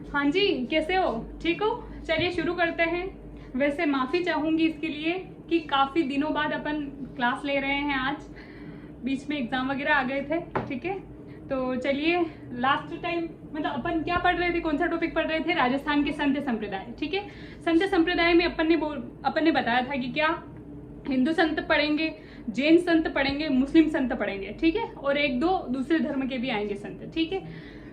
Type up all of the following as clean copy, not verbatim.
हाँ जी, कैसे हो? ठीक हो? चलिए शुरू करते हैं। वैसे माफ़ी चाहूँगी इसके लिए कि काफ़ी दिनों बाद अपन क्लास ले रहे हैं आज। बीच में एग्ज़ाम वगैरह आ गए थे, ठीक है? तो चलिए, लास्ट टाइम मतलब अपन क्या पढ़ रहे थे, कौन सा टॉपिक पढ़ रहे थे? राजस्थान के संत संप्रदाय, ठीक है? संत संप्रदाय में अपन ने बताया था कि क्या हिंदू संत पढ़ेंगे, जैन संत पढ़ेंगे, मुस्लिम संत पढ़ेंगे, ठीक है? और एक दो दूसरे धर्म के भी आएंगे संत, ठीक है?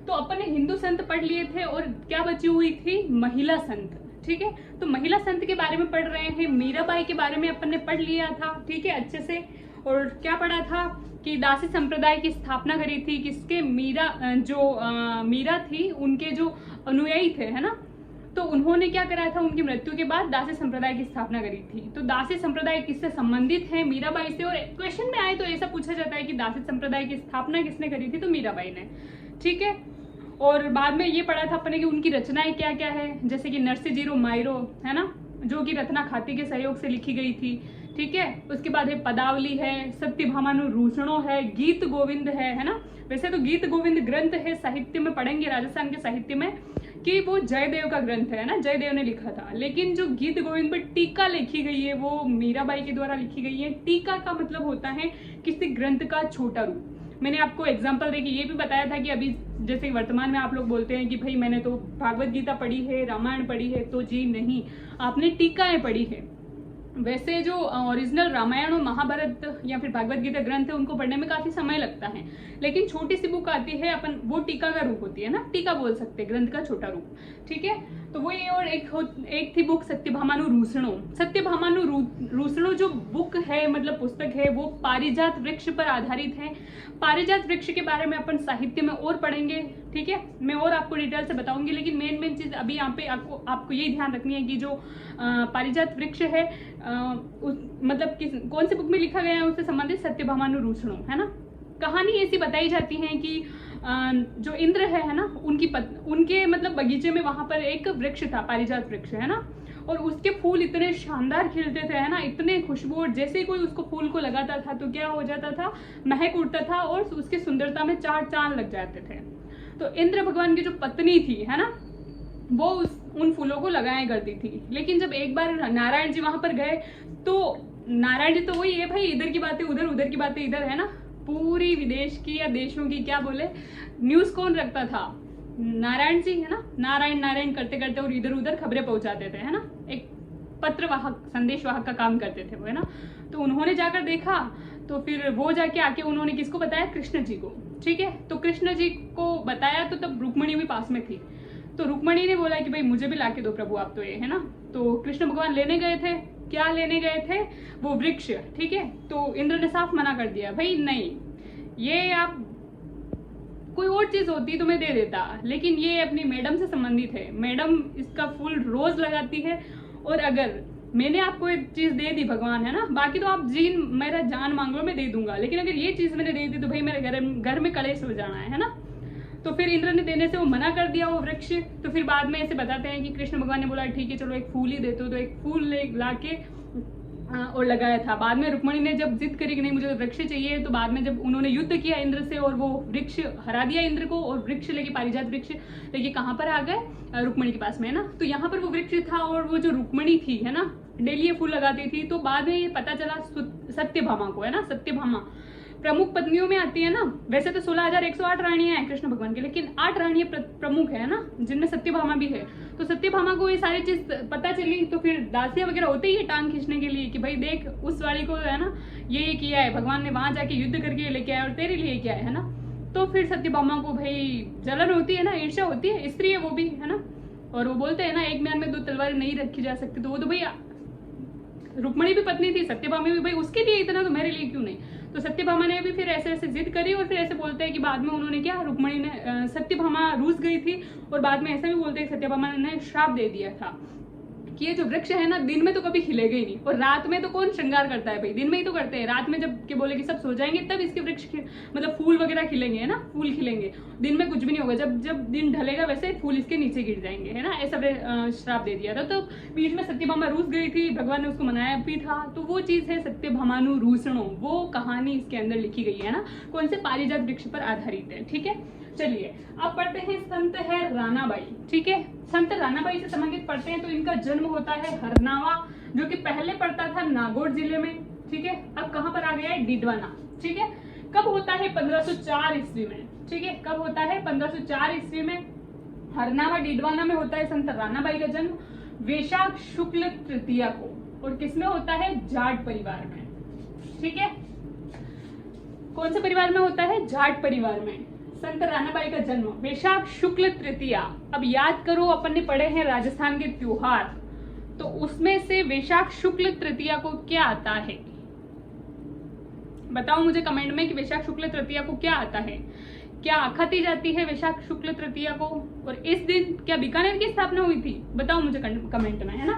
तो अपन ने हिंदू संत पढ़ लिए थे और क्या बची हुई थी? महिला संत, ठीक है? तो महिला संत के बारे में पढ़ रहे हैं। मीराबाई के बारे में अपन ने पढ़ लिया था, ठीक है, अच्छे से। और क्या पढ़ा था कि दासी संप्रदाय की स्थापना करी थी किसके? मीरा थी, उनके जो अनुयायी थे, है ना? तो उन्होंने क्या करा था? उनकी मृत्यु के बाद दासी संप्रदाय की स्थापना करी थी। तो दासी संप्रदाय किससे संबंधित है? मीराबाई से। और क्वेश्चन में आए तो ऐसा पूछा जाता है कि दासी संप्रदाय की स्थापना किसने करी थी? तो मीराबाई ने, ठीक है। और बाद में ये पढ़ा था अपने कि उनकी रचनाएं क्या क्या है, जैसे कि नरसी जीरो मायरो, है ना, जो कि रत्ना खाती के सहयोग से लिखी गई थी, ठीक है। उसके बाद है पदावली है, सत्यभामानु रूसणो है, गीत गोविंद है ना। वैसे तो गीत गोविंद ग्रंथ है, साहित्य में पढ़ेंगे राजस्थान के साहित्य में कि वो जयदेव का ग्रंथ है ना, जयदेव ने लिखा था। लेकिन जो गीत गोविंद पर टीका लिखी गई है वो मीराबाई के द्वारा लिखी गई है। टीका का मतलब होता है किसी ग्रंथ का छोटा रूप। मैंने आपको एग्जाम्पल देके ये भी बताया था कि अभी जैसे वर्तमान में आप लोग बोलते हैं कि भाई मैंने तो भागवत गीता पढ़ी है, रामायण पढ़ी है, तो जी नहीं, आपने टीकाएं पढ़ी है। वैसे जो ओरिजिनल रामायण और महाभारत या फिर भागवत गीता ग्रंथ है उनको पढ़ने में काफी समय लगता है, लेकिन छोटी सी बुक आती है अपन, वो टीका का रूप होती है ना, टीका बोल सकते हैं, ग्रंथ का छोटा रूप, ठीक है। तो वो ये। और एक थी बुक सत्यभामानु रूसणो। सत्यभामानु रूसणो जो बुक है, मतलब पुस्तक है, वो पारिजात वृक्ष पर आधारित है। पारिजात वृक्ष के बारे में अपन साहित्य में और पढ़ेंगे, ठीक है। मैं और आपको डिटेल से बताऊंगी, लेकिन मेन चीज अभी यहाँ पे आपको यही ध्यान रखनी है कि जो पारिजात वृक्ष है मतलब कौन सी बुक में लिखा गया है उससे संबंधित सत्यभामानु रूसणो, है ना। कहानी ऐसी बताई जाती है कि जो इंद्र है ना, उनके मतलब बगीचे में वहां पर एक वृक्ष था, पारिजात वृक्ष, है ना। और उसके फूल इतने शानदार खिलते थे, है ना, इतने खुशबू, और जैसे ही कोई उसको फूल को लगाता था तो क्या हो जाता था? महक उठता था और उसकी सुंदरता में चार चांद लग जाते थे। तो इंद्र भगवान की जो पत्नी थी, है ना, वो उन फूलों को लगाया करती थी। लेकिन जब एक बार नारायण जी वहां पर गए तो नारायण जी तो वही है भाई, इधर की बातें उधर, उधर की बातें इधर, है ना। पूरी विदेश की या देशों की क्या बोले न्यूज कौन रखता था? नारायण जी, है ना। नारायण नारायण करते करते और इधर उधर खबरें पहुंचाते थे, है ना। एक पत्रवाहक, संदेश वाहक का काम करते थे वो, है ना। तो उन्होंने जाकर देखा, तो फिर वो जाके आके उन्होंने किसको बताया? कृष्ण जी को, ठीक है। तो कृष्ण जी को बताया तो तब रुक्मणी भी पास में थी। तो रुक्मणी ने बोला कि भाई मुझे भी लाके दो प्रभु आप तो ये, है ना। तो कृष्ण भगवान लेने गए थे, क्या लेने गए थे? वो वृक्ष, ठीक है। तो इंद्र ने साफ मना कर दिया, भाई नहीं, ये आप कोई और चीज होती तो मैं दे देता, लेकिन ये अपनी मैडम से संबंधित है, मैडम इसका फूल रोज लगाती है, और अगर मैंने आपको एक चीज दे दी भगवान, है ना, बाकी तो आप मेरा जान मांग लो मैं दे दूंगा, लेकिन अगर ये चीज मैंने दे दी तो भाई मेरे घर में कलेश हो जाना है ना। तो फिर इंद्र ने देने से वो मना कर दिया वो वृक्ष। तो फिर बाद में ऐसे बताते हैं कि कृष्ण भगवान ने बोला ठीक है चलो एक फूल ही देते हो, तो एक फूल ला के और लगाया था। बाद में रुक्मणी ने जब जिद करी कि नहीं मुझे वृक्ष चाहिए, तो बाद में जब उन्होंने युद्ध किया इंद्र से और वो वृक्ष हरा दिया इंद्र को, और वृक्ष लेके पारिजात वृक्ष लेके कहाँ पर आ गए? रुक्मणी के पास में, है ना। तो यहाँ पर वो वृक्ष था और वो जो रुक्मणी थी, है ना, डेली ये फूल लगाती थी। तो बाद में ये पता चला सत्यभामा को, है ना, सत्यभामा प्रमुख पत्नियों में आती है ना। वैसे तो 16,108 रानियां हैं कृष्ण भगवान की, लेकिन 8 रानियां प्रमुख है ना, जिनमें सत्यभामा भी है। तो सत्यभामा को ये सारी चीज पता चली, तो फिर दासियां वगैरह होते ही है टांग खींचने के लिए कि भाई देख उस वाली को, है ना, ये किया है भगवान ने, वहां जाके युद्ध करके लेके आया और तेरे लिए क्या है ना। तो फिर सत्यभामा को भाई जलन होती है ना, ईर्ष्या होती है, स्त्री है वो भी, है ना। और वो बोलते हैं ना एक म्यान में 2 तलवारें नहीं रखी जा सकती। तो वो तो भाई रुक्मणी भी पत्नी थी, सत्यभामा भी, भाई उसके लिए इतना तो मेरे लिए क्यों नहीं। तो सत्यभामा ने भी फिर ऐसे ऐसे जिद करी, और फिर ऐसे बोलते हैं कि बाद में उन्होंने क्या, रुक्मणी ने, सत्यभामा रूस गई थी, और बाद में ऐसा भी बोलते हैं सत्यभामा ने श्राप दे दिया था कि ये जो वृक्ष है ना दिन में तो कभी खिलेगा ही नहीं, और रात में तो कौन श्रृंगार करता है भाई, दिन में ही तो करते हैं। रात में जब के बोले कि सब सो जाएंगे तब इसके वृक्ष मतलब फूल वगैरह खिलेंगे, है ना, फूल खिलेंगे, दिन में कुछ भी नहीं होगा। जब जब दिन ढलेगा वैसे फूल इसके नीचे गिर जाएंगे, है ना, ऐसा श्राप दे दिया था। तो बीच में सत्यभामा रूस गई थी, भगवान ने उसको मनाया भी था। तो वो चीज है सत्यभामानु रूसणो, वो कहानी इसके अंदर लिखी गई है ना, कौन से? पारिजात वृक्ष पर आधारित है, ठीक है। चलिए अब पढ़ते हैं संत है रानाबाई। ठीक है, संत रानाबाई से संबंधित पढ़ते हैं। तो इनका जन्म होता है हरनावा, जो कि पहले पड़ता था नागौर जिले में। ठीक है, अब कहां पर आ गया है, डिडवाना। ठीक है, कब होता है, 1504 ईस्वी में। ठीक है, कब होता है, 1504 ईस्वी में हरनावा डिडवाना में होता है संत रानाबाई का जन्म, वैशाख शुक्ल तृतीया को। और किसमें होता है, जाट परिवार में। ठीक है, कौन से परिवार में होता है, जाट परिवार में संत रानाबाई का जन्म, वैशाख शुक्ल तृतीया। अब याद करो, अपन ने पढ़े हैं राजस्थान के त्योहार, तो उसमें से वैशाख शुक्ल तृतीया को क्या आता है, बताओ मुझे कमेंट में कि वैशाख शुक्ल तृतीया को क्या आता है। क्या खाती जाती है वैशाख शुक्ल तृतीया को, और इस दिन क्या बीकानेर की स्थापना हुई थी, बताओ मुझे कमेंट में, है ना।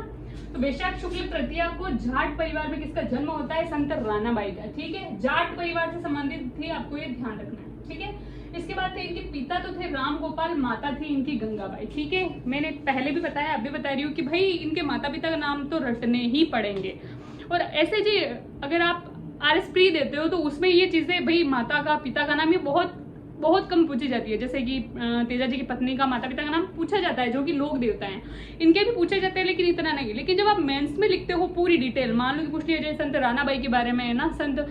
तो वैशाख शुक्ल तृतीया को जाट परिवार में किसका जन्म होता है, संत रानाबाई का। ठीक है, जाट परिवार से संबंधित थे, आपको ये ध्यान रखना है। ठीक है, इसके बाद थे इनके पिता तो थे राम गोपाल, माता थी इनकी गंगाबाई। ठीक है, मैंने पहले भी बताया, अब भी बता रही हूँ कि भाई इनके माता पिता का नाम तो रटने ही पड़ेंगे। और ऐसे जी अगर आप RS प्री देते हो तो उसमें ये चीजें भाई माता का पिता का नाम ये बहुत बहुत कम पूछी जाती है। जैसे कि तेजा जी की पत्नी का माता पिता का नाम पूछा जाता है, जो कि लोक देवता हैं, इनके भी पूछे जाते हैं, लेकिन इतना नहीं। लेकिन जब आप मेंस में लिखते हो पूरी डिटेल, मान लो कि पूछ लिया जाए संत रानाबाई के बारे में, है ना, संत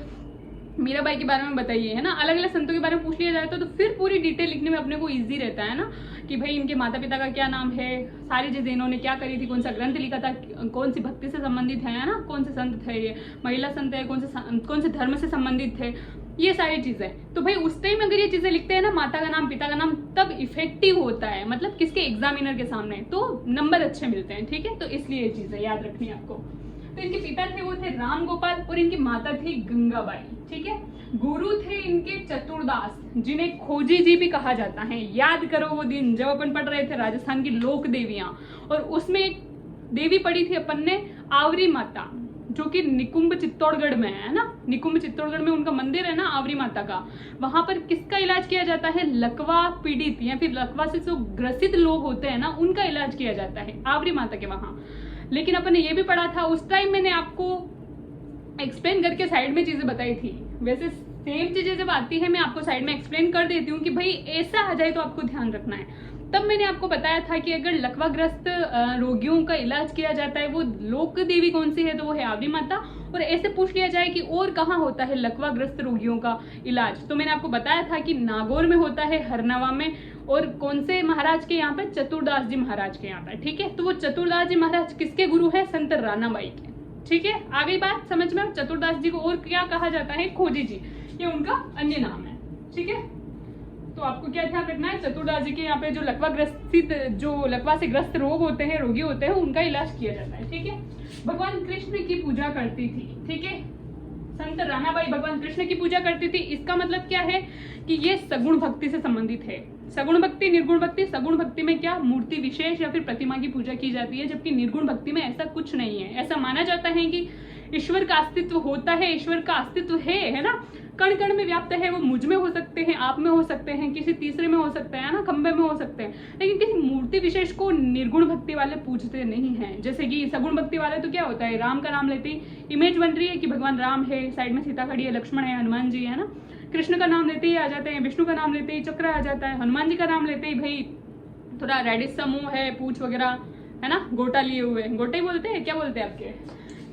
मीराबाई के बारे में बताइए, है ना, अलग अलग संतों के बारे में पूछ लिया जाए तो फिर पूरी डिटेल लिखने में अपने को इजी रहता है ना, कि भाई इनके माता पिता का क्या नाम है, सारी चीजें इन्होंने क्या करी थी, कौन सा ग्रंथ लिखा था, कौन सी भक्ति से संबंधित है ना, कौन से संत थे, ये महिला संत है, कौन से धर्म से संबंधित थे, ये सारी चीजें। तो भाई उस टाइम अगर ये चीजें लिखते हैं ना, माता का नाम पिता का नाम, तब इफेक्टिव होता है, मतलब किसके, एग्जामिनर के सामने, तो नंबर अच्छे मिलते हैं। ठीक है, तो इसलिए ये चीजें याद रखनी है आपको। तो इनके पिता थे वो थे राम गोपाल, और इनकी माता थी गंगाबाई। ठीक है, गुरु थे इनके चतुरदास, जिन्हें खोजी जी भी कहा जाता है। याद करो वो दिन जब अपन पढ़ रहे थे राजस्थान की लोक देवियां, और उसमें एक देवी पढ़ी थी अपन ने, आवरी माता, जो कि निकुंभ चित्तौड़गढ़ में है ना, निकुंभ चित्तौड़गढ़ में उनका मंदिर है ना आवरी माता का। वहां पर किसका इलाज किया जाता है, लकवा पीड़ित या फिर लकवा से जो ग्रसित लोग होते हैं ना, उनका इलाज किया जाता है आवरी माता के वहां। लेकिन अपन ने ये भी पढ़ा था, उस टाइम मैंने आपको एक्सप्लेन करके साइड में चीजें बताई थी। वैसे सेम चीजें जब आती है मैं आपको साइड में एक्सप्लेन कर देती हूँ कि भाई ऐसा आ जाए तो आपको ध्यान रखना है। तब मैंने आपको बताया था कि अगर लकवाग्रस्त रोगियों का इलाज किया जाता है, वो लोक देवी कौन सी है, तो वो है आवरी माता। और ऐसे पूछ लिया जाए कि और कहाँ होता है लकवाग्रस्त रोगियों का इलाज, तो मैंने आपको बताया था कि नागौर में होता है, हरनावा में, और कौन से महाराज के यहाँ पे, चतुरदास जी महाराज के यहाँ पे। ठीक है, तो वो चतुरदास जी महाराज किसके गुरु है, संत रानाबाई के। ठीक है, आ गई बात समझ में। चतुरदास जी को और क्या कहा जाता है, खोजी जी, ये उनका अन्य नाम है। ठीक है, तो आपको क्या ध्यान रखना है, चतुरदास जी के यहाँ पे जो लकवाग्रसित, जो लकवा से ग्रस्त रोग होते हैं, रोगी होते हैं, उनका इलाज किया जाता है। ठीक है, भगवान कृष्ण की पूजा करती थी। ठीक है, संत रानाबाई भगवान कृष्ण की पूजा करती थी। इसका मतलब क्या है कि ये सगुण भक्ति से संबंधित है। सगुण भक्ति, निर्गुण भक्ति। सगुण भक्ति में क्या, मूर्ति विशेष या फिर प्रतिमा की पूजा की जाती है, जबकि निर्गुण भक्ति में ऐसा कुछ नहीं है। ऐसा माना जाता है कि ईश्वर का अस्तित्व होता है, ईश्वर का अस्तित्व है ना, कण कण में व्याप्त है। वो मुझ में हो सकते हैं, आप में हो सकते हैं, किसी तीसरे में हो सकते हैं ना, खंबे में हो सकते हैं, लेकिन किसी मूर्ति विशेष को निर्गुण भक्ति वाले पूजते नहीं हैं। जैसे कि सगुण भक्ति वाले तो क्या होता है, राम का नाम लेते ही इमेज बन रही है कि भगवान राम है, साइड में सीता खड़ी है, लक्ष्मण है, हनुमान जी है ना। कृष्ण का नाम लेते ही आ जाते हैं, विष्णु का नाम लेते ही चक्र आ जाता है, हनुमान जी का नाम लेते ही भाई थोड़ा रेडिश सा मुंह है, पूछ वगैरह है ना, गोटा लिए हुए, गोटे ही बोलते हैं, क्या बोलते हैं आपके,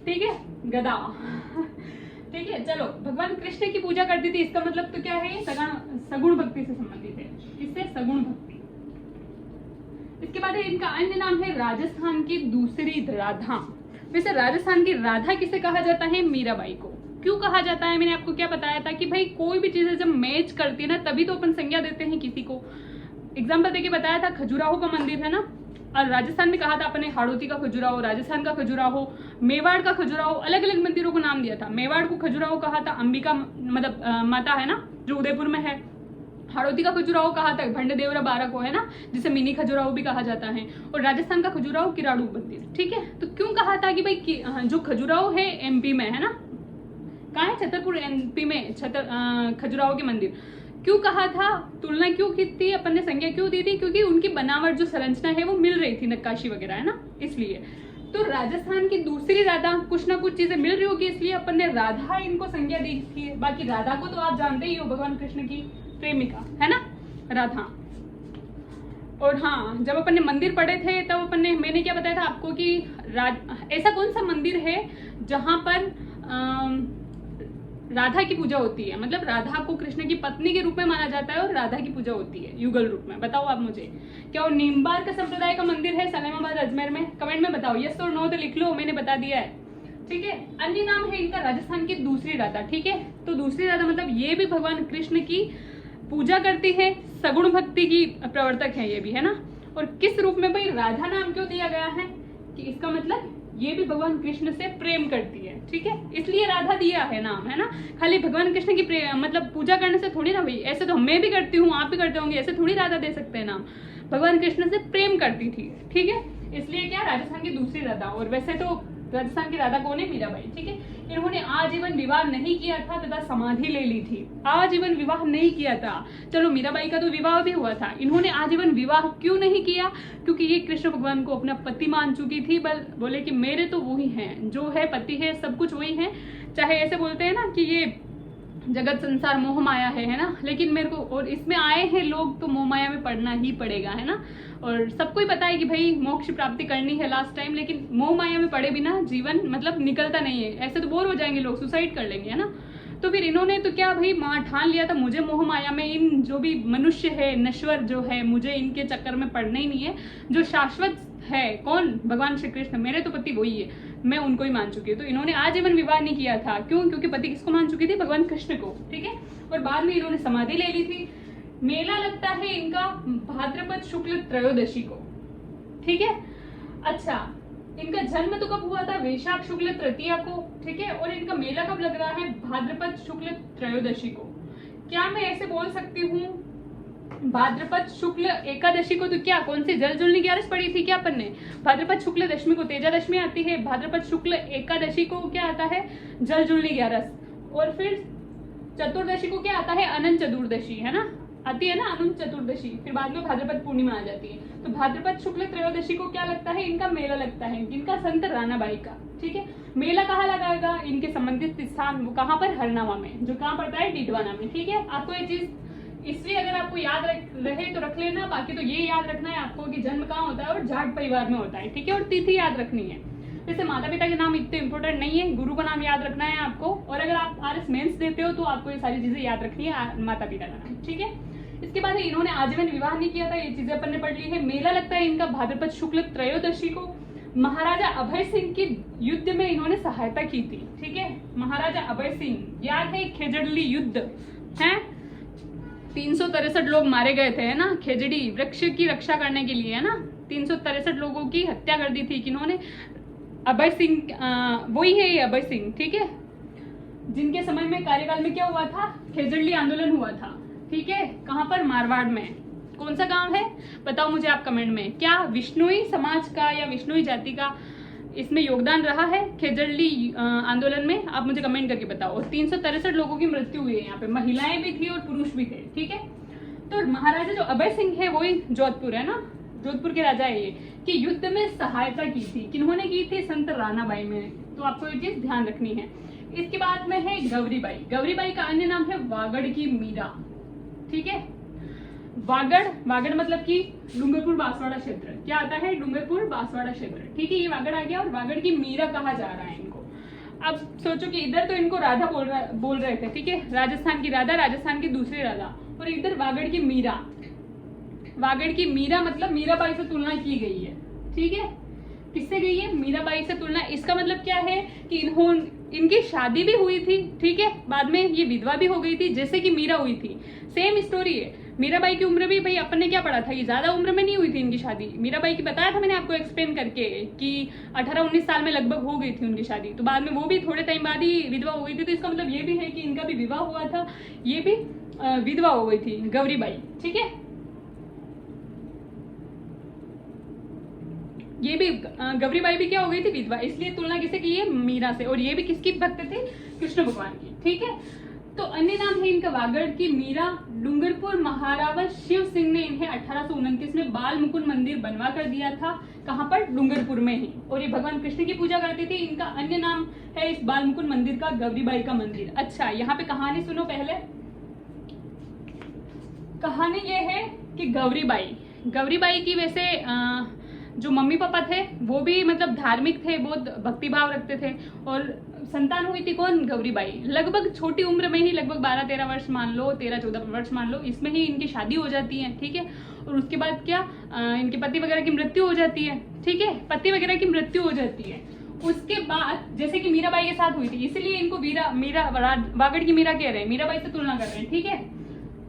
ठीक है, गदा। ठीक है, चलो, भगवान कृष्ण की पूजा करती थी, इसका मतलब तो क्या है, सगुण भक्ति से संबंधित है। इससे सगुण भक्ति। इसके बाद है इनका अन्य नाम है राजस्थान की दूसरी राधा। वैसे राजस्थान की राधा किसे कहा जाता है, मीराबाई को। क्यों कहा जाता है, मैंने आपको क्या बताया था कि भाई कोई भी चीजें जब मैच करती है ना, तभी तो अपन संज्ञा देते हैं किसी को। एग्जाम्पल देके बताया था, खजुराहो का मंदिर है ना, और राजस्थान में कहा था अपने हाड़ौती का खजुराहो, राजस्थान का खजुराहो, मेवाड़ का खजुराहो, अलग अलग मंदिरों को नाम दिया था। मेवाड़ को खजुराहो कहा था अंबिका मतलब माता है ना, जो उदयपुर में है। हाड़ौती का खजुराहो कहा था भंडदेवरा बारा को है ना, जिसे मिनी खजुराहो भी कहा जाता है। और राजस्थान का खजुराहो किराड़ू मंदिर। ठीक है, तो क्यों कहा था कि भाई जो खजुराहो है MP में है ना, कहाँ है, छतरपुर MP में खजुराहो के मंदिर। क्यों कहा था, तुलना क्यों की थी, अपन ने संज्ञा क्यों दी थी, क्योंकि उनकी बनावट जो संरचना है वो मिल रही थी, नक्काशी वगैरह है ना, इसलिए। तो राजस्थान की दूसरी राधा, कुछ ना कुछ चीजें मिल रही होगी, इसलिए अपन ने राधा इनको संज्ञा दी थी। बाकी राधा को तो आप जानते ही हो, भगवान कृष्ण की प्रेमिका है ना, राधा। और हाँ, जब अपन ने मंदिर पढ़े थे तब मैंने क्या बताया था आपको कि ऐसा कौन सा मंदिर है जहाँ पर राधा की पूजा होती है, मतलब राधा को कृष्ण की पत्नी के रूप में माना जाता है और राधा की पूजा होती है युगल रूप में। बताओ आप मुझे, क्या वो नीमबार का संप्रदाय का मंदिर है सलेमाबाद अजमेर में? कमेंट में बताओ, यस और नो तो लिख लो, मैंने बता दिया है। ठीक है, अन्य नाम है इनका राजस्थान की दूसरी राधा। ठीक है, तो दूसरी राधा मतलब ये भी भगवान कृष्ण की पूजा करती है, सगुण भक्ति की प्रवर्तक है ये भी, है ना। और किस रूप में भाई राधा नाम क्यों दिया गया है कि इसका मतलब ये भी भगवान कृष्ण से प्रेम करती है। ठीक है, इसलिए राधा दिया है नाम, है ना। खाली भगवान कृष्ण की मतलब पूजा करने से थोड़ी ना भाई, ऐसे तो मैं भी करती हूँ, आप भी करते होंगे, ऐसे थोड़ी राधा दे सकते हैं नाम। भगवान कृष्ण से प्रेम करती थी, ठीक है, इसलिए क्या राजस्थान की दूसरी राधा। और वैसे तो राजस्थान की राधा कौन है? मीराबाई। ठीक है, इन्होंने आजीवन विवाह नहीं किया था तथा समाधि ले ली थी। आजीवन विवाह नहीं किया था, चलो मीराबाई का तो विवाह भी हुआ था, इन्होंने आजीवन विवाह क्यों नहीं किया? क्योंकि ये कृष्ण भगवान को अपना पति मान चुकी थी। बोले कि मेरे तो वही हैं, जो है पति है, सब कुछ वही है। चाहे ऐसे बोलते हैं ना कि ये जगत संसार मोह माया है ना, लेकिन मेरे को और इसमें आए हैं लोग तो मोह माया में पड़ना ही पड़ेगा, है ना। और सबको ही पता है कि भाई मोक्ष प्राप्ति करनी है लास्ट टाइम, लेकिन मोह माया में पड़े बिना जीवन मतलब निकलता नहीं है। ऐसे तो बोर हो जाएंगे लोग, सुसाइड कर लेंगे, है ना। तो फिर इन्होंने तो क्या भाई ठान लिया था, मुझे मोह माया में इन जो भी मनुष्य है, नश्वर जो है, मुझे इनके चक्कर में पड़ना ही नहीं है। जो शाश्वत है कौन? भगवान श्री कृष्ण, मेरे तो पति वही है, मैं उनको ही मान चुकी हूँ। तो इन्होंने आजीवन विवाह नहीं किया था, क्यों? क्योंकि पति किसको मान चुकी थी? भगवान कृष्ण को। ठीक है, और बाद में इन्होंने समाधि ले ली थी। मेला लगता है इनका भाद्रपद शुक्ल त्रयोदशी को। ठीक है, अच्छा, इनका जन्म तो कब हुआ था? वैशाख शुक्ल तृतीया को। ठीक है, और इनका मेला कब लग रहा है? भाद्रपद शुक्ल त्रयोदशी को। क्या मैं ऐसे बोल सकती हूँ भाद्रपद शुक्ल एकादशी को? तो क्या कौन सी जल जुलनी ग्यारस पढ़ी थी क्या अपन ने? भाद्रपद शुक्ल दशमी को तेजा दशमी आती है, भाद्रपद शुक्ल एकादशी को क्या आता है? जल जुलनी ग्यारस। और फिर चतुर्दशी को क्या आता है? अनंत चतुर्दशी, है ना, आती है ना अनंत चतुर्दशी। फिर बाद में भाद्रपद पूर्णिमा आ जाती है। तो भाद्रपद शुक्ल त्रयोदशी को क्या लगता है? इनका मेला लगता है, इनका संत रानाबाई का। ठीक है, मेला कहाँ लगाएगा? इनके संबंधित स्थान वो कहाँ पर? हरनावा में, जो कहाँ पड़ता है? डीडवाना में। ठीक है, आपको ये चीज इसलिए अगर आपको याद रहे तो रख लेना, बाकी तो ये याद रखना है आपको कि जन्म कहाँ होता है और जाट परिवार में होता है। ठीक है, और तिथि याद रखनी है। जैसे माता पिता के नाम इतने इंपॉर्टेंट नहीं है, गुरु का नाम याद रखना है आपको। और अगर आप RS मेंस देते हो तो आपको ये सारी चीजें याद रखनी है, माता पिता का नाम। ठीक है, इसके बाद इन्होंने आजीवन विवाह नहीं किया था, ये चीजें अपन ने पढ़ ली है। मेला लगता है इनका भाद्रपद शुक्ल त्रयोदशी को। महाराजा अभय सिंह की युद्ध में इन्होंने सहायता की थी। ठीक है, महाराजा अभय सिंह, याद है खेजड़ली युद्ध है, 363 लोग मारे गए थे, है ना। खेजड़ी वृक्ष की रक्षा करने के लिए, है ना, 363 लोगों की हत्या कर दी थी किन्होंने? अभय सिंह, वही है ये अभय सिंह। ठीक है, जिनके समय में कार्यकाल में क्या हुआ था? खेजड़ली आंदोलन हुआ था। ठीक है, कहाँ पर? मारवाड़ में। कौन सा गांव है बताओ मुझे आप कमेंट में। क्या विष्णुई समाज का या विष्णुई जाति का इसमें योगदान रहा है खेजड़ली आंदोलन में? आप मुझे कमेंट करके बताओ। और 363 लोगों की मृत्यु हुई है यहाँ पे, महिलाएं भी थी और पुरुष भी थे। ठीक है, तो महाराजा जो अभय सिंह है वही जोधपुर, है ना, जोधपुर के राजा है ये, कि युद्ध में सहायता की थी। किन्होंने की थी? संत रानाबाई में। तो आपको ये चीज ध्यान रखनी है। इसके बाद में है गौरीबाई। गौरीबाई का अन्य नाम है वागड़ की मीरा। ठीक है, वागड़ मतलब कि डूंगरपुर बांसवाड़ा क्षेत्र। क्या आता है? डूंगरपुर बांसवाड़ा क्षेत्र। ठीक है, ये वागड़ आ गया। और वागड़ की मीरा कहा जा रहा है इनको। अब सोचो कि इधर तो इनको राधा बोल रहे थे, ठीक है, राजस्थान की राधा, राजस्थान की दूसरी राधा, और इधर वागड़ की मीरा। वागड़ की मीरा मतलब मीराबाई से तुलना की गई है। ठीक है, किससे गई है? मीराबाई से तुलना। इसका मतलब क्या है कि इनकी शादी भी हुई थी। ठीक है, बाद में ये विधवा भी हो गई थी, जैसे कि मीरा हुई थी। सेम स्टोरी है। मीराबाई की उम्र भी भाई अपन ने क्या पढ़ा था, ये ज्यादा उम्र में नहीं हुई थी इनकी शादी। मीराबाई की बताया था मैंने आपको एक्सप्लेन करके कि 18-19 साल में लगभग हो गई थी उनकी शादी। तो बाद में वो भी थोड़े टाइम बाद ही विधवा हो गई थी। तो इसका मतलब ये भी है कि इनका भी विवाह हुआ था, ये भी विधवा हो गई थी, गौरीबाई। ठीक है, ये भी गौरीबाई भी क्या हो गई थी? विधवा। इसलिए तुलना किसे की है? मीरा से। और ये भी किसकी भक्त थे? कृष्ण भगवान की। ठीक है, तो अन्य नाम है इनका वागड़ की मीरा। डूंगरपुर महारावा शिव सिंह ने इन्हें 1829 में बाल मुकुंद मंदिर बनवा कर दिया था। कहाँ पर? डूंगरपुर में ही। और ये भगवान कृष्ण की पूजा करती थी। इनका अन्य नाम है इस बाल मुकुंद मंदिर का गौरीबाई का मंदिर। अच्छा, यहाँ पे कहानी सुनो पहले। कहानी ये है कि गौरी बाई की वैसे जो मम्मी पापा थे वो भी मतलब धार्मिक थे, बहुत भक्तिभाव रखते थे, और संतान हुई थी कौन? गौरी बाई। लगभग छोटी उम्र में ही, लगभग 12-13 वर्ष मान लो, 13-14 वर्ष मान लो, इसमें ही इनकी शादी हो जाती है, ठीक है। और उसके बाद क्या, इनके पति वगैरह की मृत्यु हो जाती है, ठीक है, पति वगैरह की मृत्यु हो जाती है। उसके बाद जैसे कि मीराबाई के साथ हुई थी, इसलिए इनको मीरा वागड़ की मीरा कह रहे हैं, मीराबाई से तुलना कर रहे हैं, ठीक है।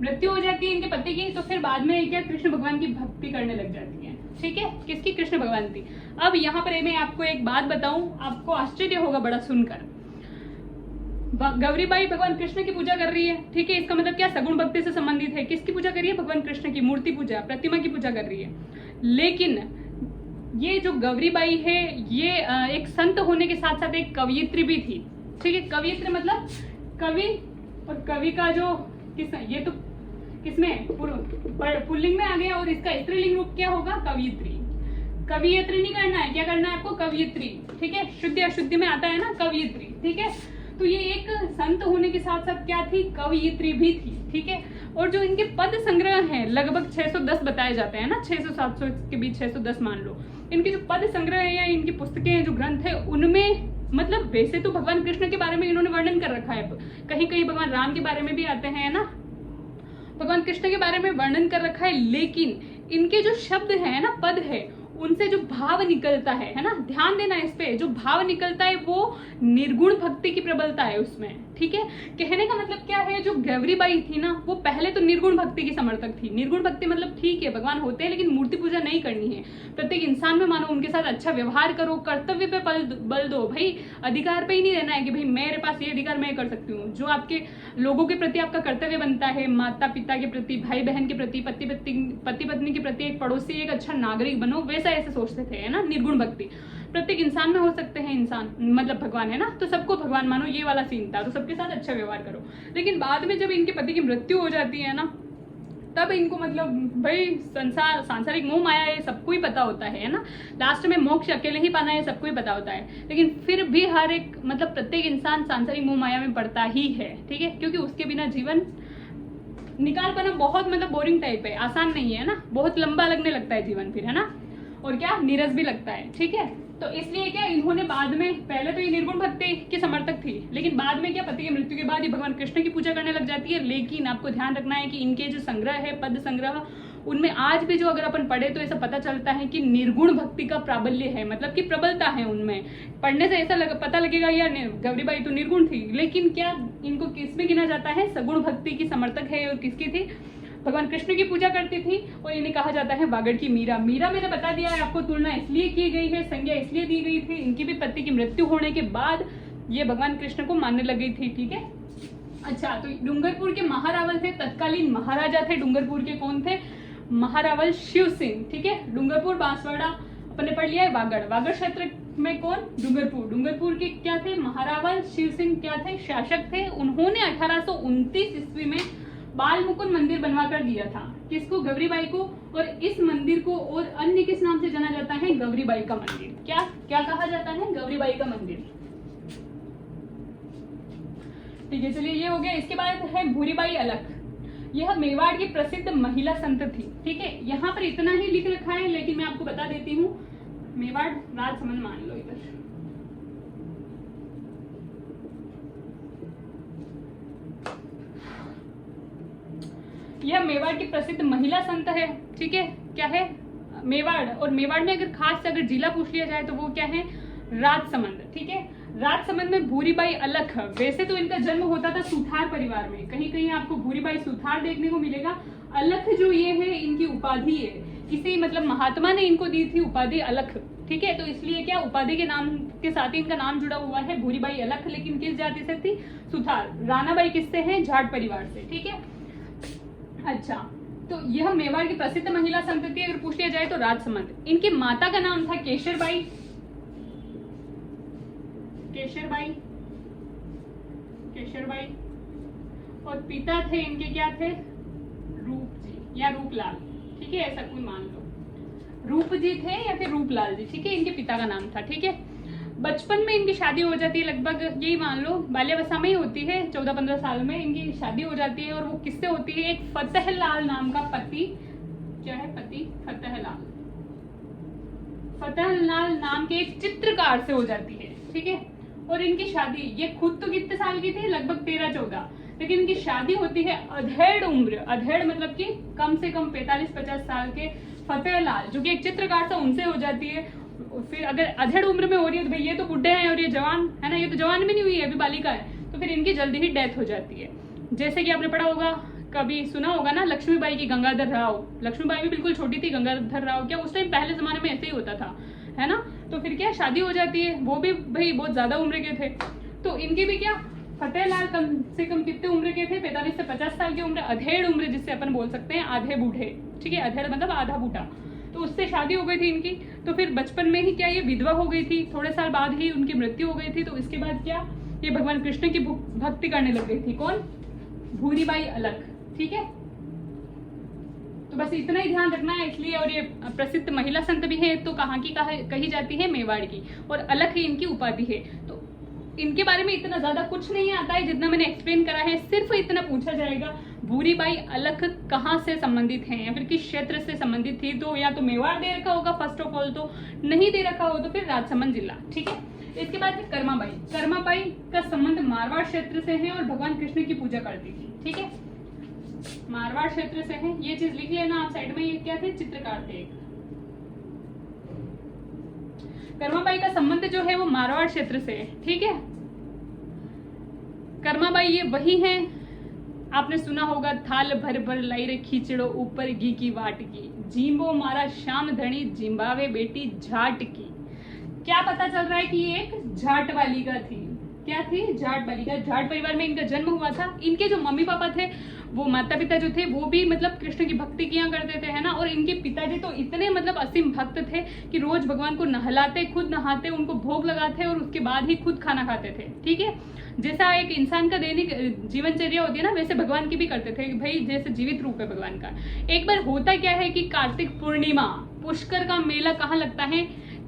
मृत्यु हो जाती है इनके पति की, तो फिर बाद में क्या, कृष्ण भगवान की भक्ति करने लग जाती है, ठीक है। किसकी? कृष्ण भगवान की। अब यहाँ पर मैं आपको एक बात बताऊं, आपको आश्चर्य होगा बड़ा सुनकर। गौरीबाई भगवान कृष्ण की पूजा कर रही है, ठीक है। इसका मतलब क्या, सगुण भक्ति से संबंधित है। किसकी पूजा कर रही है? भगवान कृष्ण की मूर्ति पूजा, प्रतिमा की पूजा कर रही है। लेकिन ये जो गौरीबाई है, ये एक संत होने के साथ साथ एक कवयित्री भी थी, ठीक है। कवयित्री मतलब कवि, और कवि का जो ये तो किसमें, पुल्लिंग में आ गया, और इसका स्त्रीलिंग रूप क्या होगा? कवयित्री। कवयित्री नहीं करना है, क्या करना है आपको? कवयित्री, ठीक है। शुद्ध अशुद्धि में आता है ना कवयित्री, ठीक है। तो ये एक संत होने के साथ साथ क्या थी? कवयित्री भी थी, ठीक है। और जो इनके पद संग्रह हैं, लगभग 610 बताए जाते हैं ना, 600-700 के बीच 610 मान लो। इनके जो पद संग्रह है या इनकी पुस्तकें हैं, जो ग्रंथ है, उनमें मतलब वैसे तो भगवान कृष्ण के बारे में इन्होंने वर्णन कर रखा है, कहीं कहीं भगवान राम के बारे में भी आते हैं ना, भगवान कृष्ण के बारे में वर्णन कर रखा है। लेकिन इनके जो शब्द है ना, पद है, उनसे जो भाव निकलता है ना, ध्यान देना इस पे, जो भाव निकलता है वो निर्गुण भक्ति की प्रबलता है उसमें, ठीक है। कहने का मतलब क्या है, जो गौरीबाई थी ना, वो पहले तो निर्गुण भक्ति की समर्थक थी। निर्गुण भक्ति मतलब ठीक है, भगवान होते हैं, लेकिन मूर्ति पूजा नहीं करनी है। प्रत्येक इंसान में मानो, उनके साथ अच्छा व्यवहार करो, कर्तव्य पे बल दो भाई, अधिकार पे ही नहीं रहना है कि भाई मेरे पास ये अधिकार मैं कर सकती हूँ। जो आपके लोगों के प्रति आपका कर्तव्य बनता है, माता पिता के प्रति, भाई बहन के प्रति, पति पत्नी के प्रति, एक पड़ोसी, एक अच्छा नागरिक बनो, वैसा ऐसे सोचते थे, है ना। निर्गुण भक्ति प्रत्येक इंसान में हो सकते हैं, इंसान मतलब भगवान, है ना, तो सबको भगवान मानो, ये वाला सीन था। तो सबके साथ अच्छा व्यवहार करो। लेकिन बाद में जब इनके पति की मृत्यु हो जाती है ना, तब इनको मतलब भाई सांसारिक मोह माया है, सबको ही पता होता है ना। लास्ट में मोक्ष अकेले ही पाना है, सबको ही पता होता है। लेकिन फिर भी हर एक मतलब प्रत्येक इंसान सांसारिक मोह माया में पड़ता ही है, ठीक है, क्योंकि उसके बिना जीवन निकाल पाना बहुत मतलब बोरिंग टाइप है, आसान नहीं है ना, बहुत लंबा लगने लगता है जीवन फिर, है ना, और क्या नीरस भी लगता है, ठीक है। तो इसलिए क्या, इन्होंने बाद में, पहले तो ये निर्गुण भक्ति की समर्थक थी, लेकिन बाद में क्या, पति की मृत्यु के बाद ये भगवान कृष्ण की पूजा करने लग जाती है। लेकिन आपको ध्यान रखना है कि इनके जो संग्रह है, पद संग्रह, उनमें आज भी जो अगर अपन पढ़े तो ऐसा पता चलता है कि निर्गुण भक्ति का प्राबल्य है, मतलब कि प्रबलता है उनमें। पढ़ने से ऐसा पता लगेगा यार गौरीबाई तो निर्गुण थी, लेकिन क्या इनको किसमें गिना जाता है? सगुण भक्ति की समर्थक है। और किसकी थी? भगवान कृष्ण की पूजा करती थी। और इन्हें कहा जाता है वागड़ की मीरा। मीरा मैंने बता दिया है आपको, तुलना इसलिए की गई है, संज्ञा इसलिए दी गई थी, इनकी भी पति की मृत्यु होने के बाद ये भगवान कृष्ण को मानने लग गई थी, ठीक है। अच्छा, तो डूंगरपुर के महारावल थे, तत्कालीन महाराजा थे डूंगरपुर के, कौन थे? महारावल शिव सिंह, ठीक है। डूंगरपुर, बांसवाड़ा अपन ने पढ़ लिया है। वागड़ क्षेत्र में कौन? डूंगरपुर के क्या थे? महारावल शिव सिंह क्या थे? शासक थे। उन्होंने 1829 ईस्वी में बाल मुकुंद मंदिर बनवा कर दिया था। किसको? गौरीबाई को। और इस मंदिर को और अन्य किस नाम से जाना जाता है? गौरीबाई का मंदिर। क्या क्या कहा जाता है? गौरीबाई का मंदिर, ठीक है। चलिए ये हो गया। इसके बाद है भूरीबाई अलख। यह मेवाड़ की प्रसिद्ध महिला संत थी, ठीक है। यहाँ पर इतना ही लिख रखा है, लेकिन मैं आपको बता देती हूँ। मेवाड़ राजसमंद मान लो इधर। यह मेवाड़ की प्रसिद्ध महिला संत है, ठीक है। क्या है? मेवाड़। और मेवाड़ में अगर खास से अगर जिला पूछ लिया जाए तो वो क्या है? राजसमंद, ठीक है। राजसमंद में भूरीबाई अलख। वैसे तो इनका जन्म होता था सुथार परिवार में, कहीं कहीं आपको भूरीबाई सुथार देखने को मिलेगा। अलख जो ये है इनकी उपाधि है, इसी मतलब महात्मा ने इनको दी थी उपाधि अलख, ठीक है। तो इसलिए क्या उपाधि के नाम के साथ ही इनका नाम जुड़ा हुआ है भूरीबाई अलख। लेकिन किस जाति से थी? सुथार। रानाबाई किससे है? जाट परिवार से, ठीक है। अच्छा, तो यह मेवाड़ की प्रसिद्ध महिला संत थी। अगर पूछ लिया जाए तो राजसमंद। इनकी माता का नाम था केशरबाई, केशरबाई। और पिता थे इनके क्या थे? रूप जी या रूपलाल, ठीक है, ऐसा कोई मान लो। रूप जी थे या फिर रूपलाल जी, ठीक है, इनके पिता का नाम था, ठीक है। बचपन में इनकी शादी हो जाती है, लगभग यही मान लो बाल्यावस्था में ही होती है, 14-15 साल में इनकी शादी हो जाती है। और वो किससे होती है? एक फतेहलाल नाम का पति, क्या है पति? फतेहलाल नाम के एक चित्रकार से हो जाती है, ठीक है। और इनकी शादी, ये खुद तो कितने साल की थी? लगभग 13-14, लेकिन इनकी शादी होती है अधेड़ उम्र, अधेड़ मतलब कि कम से कम 45-50 साल के फतेहलाल, जो कि एक चित्रकार था, उनसे हो जाती है। फिर अगर अधेड़ उम्र में हो रही है तो भाई ये तो बुढ़े हैं और ये जवान है ना, ये तो जवान भी नहीं हुई है, अभी बालिका है, तो फिर इनकी जल्दी ही डेथ हो जाती है। जैसे कि आपने पढ़ा होगा, कभी सुना होगा ना, लक्ष्मीबाई की गंगाधर राव। लक्ष्मीबाई भी बिल्कुल छोटी थी, गंगाधर राव क्या उस टाइम पहले जमाने में ऐसे ही होता था, है ना। तो फिर क्या शादी हो जाती है, वो भी भाई बहुत ज्यादा उम्र के थे। तो इनकी भी क्या, फतेहलाल कम से कम कितने उम्र के थे? 45 से 50 साल की उम्र, अधेड़ उम्र जिससे अपन बोल सकते हैं आधे बूढ़े, ठीक है। अधेड़ मतलब आधा बूढ़ा, तो उससे शादी हो गई थी इनकी। तो फिर बचपन में ही क्या ये विधवा हो गई थी, थोड़े साल बाद ही उनकी मृत्यु हो गई थी। तो इसके बाद क्या, ये भगवान कृष्ण की भक्ति करने लग गई थी। कौन? भूरीबाई अलख, ठीक है। तो बस इतना ही ध्यान रखना है इसलिए। और ये प्रसिद्ध महिला संत भी है, तो कहाँ की कही जाती है? मेवाड़ की। और अलख ही इनकी उपाधि है। तो इनके बारे में इतना ज्यादा कुछ नहीं आता है जितना मैंने एक्सप्लेन करा है। सिर्फ इतना पूछा जाएगा, भूरीबाई अलख कहाँ से संबंधित हैं या फिर किस क्षेत्र से संबंधित थी? तो या तो मेवाड़ दे रखा होगा फर्स्ट ऑफ ऑल, तो नहीं दे रखा हो तो फिर राजसमंद जिला, ठीक है। इसके बाद है कर्माबाई। कर्माबाई का संबंध मारवाड़ क्षेत्र से है और भगवान कृष्ण की पूजा करती थी, ठीक है। मारवाड़ क्षेत्र से है, ये चीज लिख लेना आप साइड में। ये क्या थे? चित्रकार थे। कर्माबाई का संबंध जो है वो मारवाड़ क्षेत्र से है, ठीक है। कर्माबाई ये वही है, आपने सुना होगा, थाल भर भर लाई रे खींचड़ो ऊपर घी की वाट की, जींबो मारा श्याम धनी जिम्बावे बेटी झाट की। क्या पता चल रहा है कि ये एक जाट बालिका थी। क्या थी? जाट बालिका। जाट परिवार में इनका जन्म हुआ था। इनके जो मम्मी पापा थे, वो माता पिता जो थे वो भी मतलब कृष्ण की भक्ति किया करते थे, है ना। और इनके पिताजी तो इतने मतलब असीम भक्त थे कि रोज भगवान को नहलाते, खुद नहाते, उनको भोग लगाते और उसके बाद ही खुद खाना खाते थे, ठीक है। जैसा एक इंसान का दैनिक जीवनचर्या होती है ना, वैसे भगवान की भी करते थे। भाई जैसे जीवित रूप है भगवान का। एक बार होता क्या है कि कार्तिक पूर्णिमा, पुष्कर का मेला कहाँ लगता है?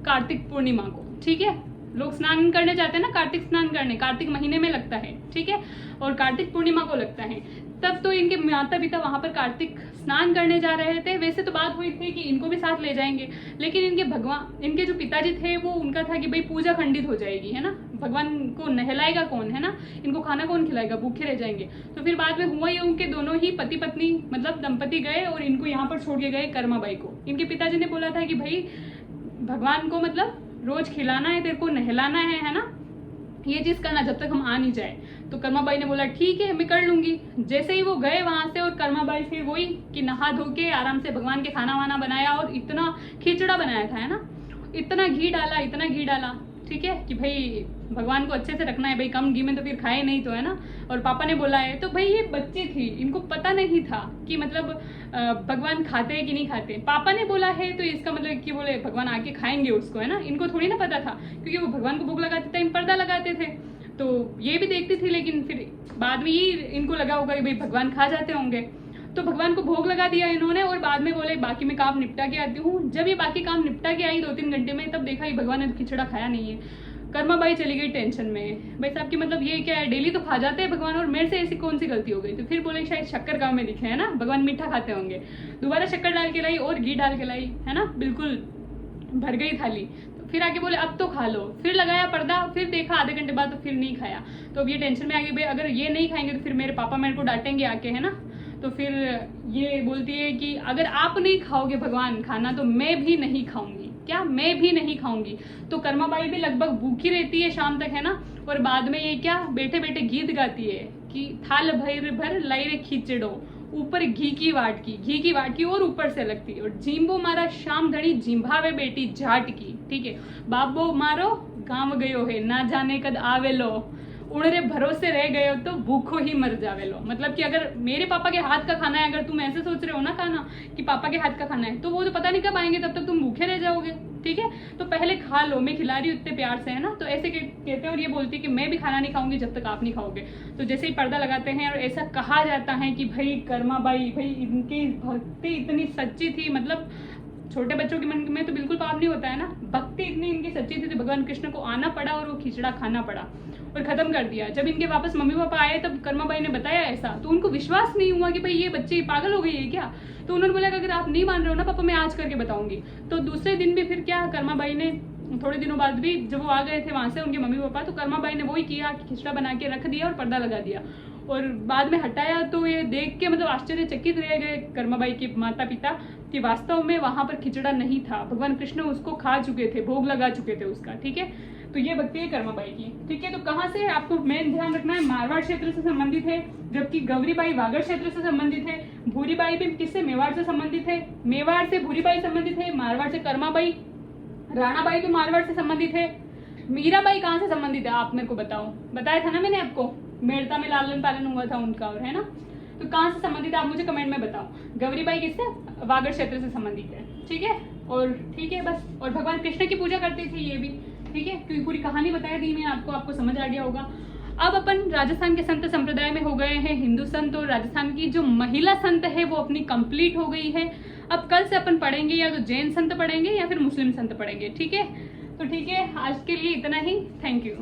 कार्तिक पूर्णिमा को, ठीक है। लोग स्नान करने जाते हैं ना, कार्तिक स्नान करने, कार्तिक महीने में लगता है, ठीक है। और कार्तिक पूर्णिमा को लगता है। तब तो इनके माता पिता वहां पर कार्तिक स्नान करने जा रहे थे। वैसे तो बात हुई थी कि इनको भी साथ ले जाएंगे, लेकिन इनके जो पिताजी थे वो उनका था कि भाई पूजा खंडित हो जाएगी, है ना। भगवान को नहलाएगा कौन, है ना, इनको खाना कौन खिलाएगा, भूखे रह जाएंगे। तो फिर बाद में हुआ ये, उनके दोनों ही पति पत्नी मतलब दंपति गए और इनको यहाँ पर छोड़ के गए कर्माबाई को। इनके पिताजी ने बोला था कि भाई भगवान को मतलब रोज खिलाना है, तेरे को नहलाना है ना, ये चीज करना जब तक हम आ नहीं जाए। तो कर्माबाई ने बोला ठीक है मैं कर लूंगी। जैसे ही वो गए वहां से, और कर्माबाई फिर वही कि नहा धो के आराम से भगवान के खाना वाना बनाया और इतना खिचड़ा बनाया था, है ना, इतना घी डाला, ठीक है, कि भाई भगवान को अच्छे से रखना है, भाई कम घी में तो फिर खाए नहीं तो, है ना। और पापा ने बोला है, तो भाई ये बच्ची थी, इनको पता नहीं था कि मतलब भगवान खाते हैं कि नहीं खाते। पापा ने बोला है तो इसका मतलब कि बोले भगवान आके खाएंगे उसको, है ना। इनको थोड़ी ना पता था, क्योंकि वो भगवान को भोग लगाते टाइम पर्दा लगाते थे, तो ये भी देखती थी। लेकिन फिर बाद में ही इनको लगा होगा कि भाई भगवान खा जाते होंगे, तो भगवान को भोग लगा दिया इन्होंने। और बाद में बोले बाकी मैं काम निपटा के आती हूँ। जब ये बाकी काम निपटा के आई 2-3 घंटे में, तब देखा कि भगवान ने खिचड़ा खाया नहीं है। कर्माबाई चली गई टेंशन में, भाई साहब की मतलब ये क्या है, डेली तो खा जाते हैं भगवान और मेरे से ऐसी कौन सी गलती हो गई। तो फिर बोले शायद शक्कर गाँव में दिखे, है ना, भगवान मीठा खाते होंगे। दोबारा शक्कर डाल के लाई और घी डाल के लाई, है ना, बिल्कुल भर गई थाली। फिर आके बोले अब तो खा लो। फिर लगाया पर्दा, फिर देखा आधे घंटे बाद तो फिर नहीं खाया। तो अब ये टेंशन में आ गई, भाई अगर ये नहीं खाएंगे तो फिर मेरे पापा मेरे को डांटेंगे आके, है ना। तो फिर ये बोलती है कि अगर आप नहीं खाओगे भगवान खाना तो मैं भी नहीं खाऊंगी। क्या? मैं भी नहीं खाऊंगी। तो कर्माबाई भी लगभग भूखी रहती है शाम तक, है ना। और बाद में ये क्या बैठे बैठे गीत गाती है कि थाल भर भर लाई रे खींचड़ो ऊपर घी की वाट की और ऊपर से लगती है। और जींबो मारा शाम धनी जिम्भावे बेटी झाट की, ठीक है। बाबो मारो गांव गयो है ना जाने कद आवेलो, उड़रे भरोसे रह गए हो तो भूखो ही मर जावेलो। मतलब कि अगर मेरे पापा के हाथ का खाना है, अगर तुम ऐसे सोच रहे हो ना खाना कि पापा के हाथ का खाना है, तो वो तो पता नहीं कब आएंगे, तब तक तुम भूखे रह जाओगे, ठीक है। तो पहले खा लो, मैं खिला रही हूँ इतने प्यार से, है ना। तो ऐसे कहते हैं। और ये बोलती है कि मैं भी खाना नहीं खाऊंगी जब तक आप नहीं खाओगे। तो जैसे ही पर्दा लगाते हैं, और ऐसा कहा जाता है कि भाई कर्माबाई, भाई इनकी भक्ति इतनी सच्ची थी, मतलब छोटे बच्चों के मन में तो बिल्कुल पाप नहीं होता है ना, भक्ति इतनी इनकी सच्ची थी तो भगवान कृष्ण को आना पड़ा और वो खिचड़ा खाना पड़ा और ख़त्म कर दिया। जब इनके वापस मम्मी पापा आए तब कर्माबाई ने बताया ऐसा, तो उनको विश्वास नहीं हुआ कि भाई ये बच्चे पागल हो गई है क्या। तो उन्होंने बोला कि अगर आप नहीं मान रहे हो ना पापा, मैं आज करके बताऊंगी। तो दूसरे दिन भी फिर क्या, कर्माबाई ने थोड़े दिनों बाद भी जब वो आ गए थे वहाँ से उनके मम्मी पापा, तो कर्माबाई ने वही किया कि खिचड़ा बना के रख दिया और पर्दा लगा दिया और बाद में हटाया। तो ये देख के मतलब आश्चर्यचकित रह गए कर्माबाई के माता पिता कि वास्तव में वहाँ पर खिचड़ा नहीं था, भगवान कृष्ण उसको खा चुके थे, भोग लगा चुके थे उसका। ठीक है, तो ये भक्ति है कर्माबाई की। ठीक है, तो कहाँ से आपको मेन ध्यान रखना है, मारवाड़ क्षेत्र से संबंधित है, जबकि गौरीबाई वागड़ क्षेत्र से संबंधित है। भूरीबाई भी किससे, मेवाड़ से संबंधित है, मेवाड़ से भूरीबाई संबंधित है, मारवाड़ से कर्माबाई, राणाबाई तो मारवाड़ से संबंधित है। मीराबाई कहाँ से संबंधित है आप मेरे को बताओ, बताया था ना मैंने आपको, मेड़ता में लालन पालन हुआ था उनका, और है ना, तो कहाँ से संबंधित है आप मुझे कमेंट में बताओ। गौरीबाई किससे, वागड़ क्षेत्र से संबंधित है। ठीक है, और ठीक है बस, और भगवान कृष्ण की पूजा करते थे ये भी। ठीक है, क्योंकि पूरी कहानी बताई दी मैंने आपको समझ आ गया होगा। अब अपन राजस्थान के संत संप्रदाय में हो गए हैं हिंदू संत, और राजस्थान की जो महिला संत है वो अपनी कंप्लीट हो गई है। अब कल से अपन पढ़ेंगे या तो जैन संत पढ़ेंगे या फिर मुस्लिम संत पढ़ेंगे। ठीक है, तो ठीक है, आज के लिए इतना ही। Thank you.